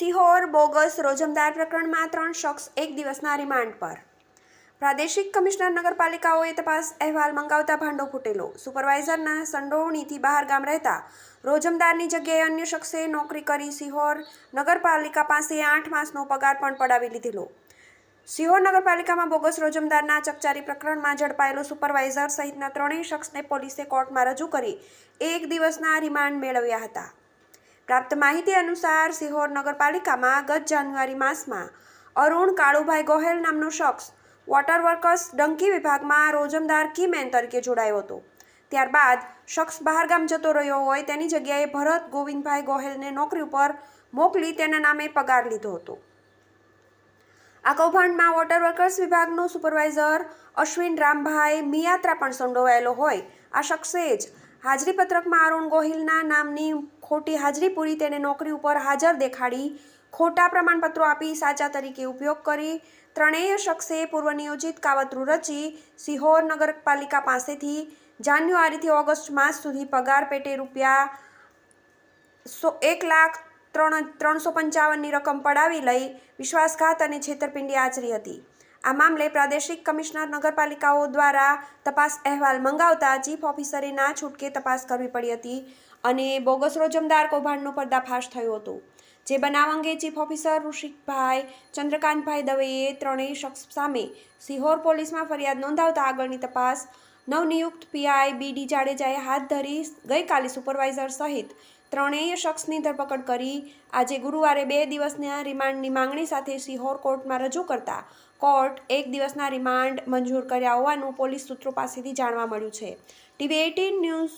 Sihor bogus રોજમદાર પ્રકરણમાં 3 શખ્સ એક દિવસના રિમાન્ડ પર. પ્રાદેશિક કમિશનર નગરપાલિકાઓએ તપાસ અહેવાલ મંગાવતા ભાંડો ફૂટેલો. સુપરવાઇઝરના સંડોવણીથી બહાર ગામ રહેતા રોજમદારની જગ્યાએ અન્ય શખ્સે નોકરી કરી સિહોર નગરપાલિકા પાસે 8 માસનો પગાર પણ પડાવી લીધેલો. સિહોર નગરપાલિકામાં બોગસ રોજમદારના ચકચારી પ્રકરણમાં ઝડપાયેલો સુપરવાઇઝર સહિતના 3 શખ્સને પોલીસે કોર્ટમાં રજૂ કરી 1 દિવસના રિમાન્ડ મેળવ્યા હતા. પ્રાપ્ત માહિતી અનુસાર સિહોર નગરપાલિકામાં ગત જાન્યુઆરી માસમાં અરુણ કાળુભાઈ ગોહેલ નામનો શખ્સ વોટર વર્કર્સ ડંકી વિભાગમાં રોજમદાર કીમેન તરીકે જોડાયો હતો. ત્યારબાદ શખ્સ બહારગામ જતો રહ્યો હોય તેની જગ્યાએ ભરત ગોવિંદભાઈ ગોહેલને નોકરી ઉપર મોકલી તેના નામે પગાર લીધો હતો. આ કૌભાંડમાં વોટર વર્કર્સ વિભાગનો સુપરવાઇઝર અશ્વિન રામભાઈ મિયાત્રા પણ સંડોવાયેલો હોય. આ શખ્સે જ હાજરીપત્રકમાં અરુણ ગોહિલના નામની ખોટી હાજરી પૂરી તેને નોકરી ઉપર હાજર દેખાડી ખોટા પ્રમાણપત્રો આપી સાચા તરીકે ઉપયોગ કરી ત્રણેય શખ્સે પૂર્વનિયોજિત કાવતરું રચી સિહોર નગરપાલિકા પાસેથી જાન્યુઆરીથી ઓગસ્ટ માસ સુધી પગાર પેટે રૂપિયા 1,03,55,000ની રકમ પડાવી લઈ વિશ્વાસઘાત અને છેતરપિંડી આચરી હતી. આ મામલે પ્રાદેશિક કમિશનર નગરપાલિકાઓ દ્વારા તપાસ અહેવાલ મંગાવતા ચીફ ઓફિસરે ના છૂટકે તપાસ કરવી પડી હતી અને બોગસ રોજમદાર કૌભાંડનો પર્દાફાશ થયો હતો. જે બનાવ અંગે ચીફ ઓફિસર ઋષિકભાઈ ચંદ્રકાંતભાઈ દવેએ ત્રણેય શખ્સ સામે સિહોર પોલીસમાં ફરિયાદ નોંધાવતા આગળની તપાસ નવનિયુક્ત પીઆઈ બીડી જાડેજાએ હાથ ધરી ગઈકાલે સુપરવાઇઝર સહિત ત્રણેય શખ્સની ધરપકડ કરી આજે ગુરુવારે 2 દિવસના રિમાન્ડની માંગણી સાથે સિહોર કોર્ટમાં રજૂ કરતા કોર્ટ 1 દિવસના રિમાન્ડ મંજૂર કર્યા હોવાનું પોલીસ સૂત્રો પાસેથી જાણવા મળ્યું છે. TV18 news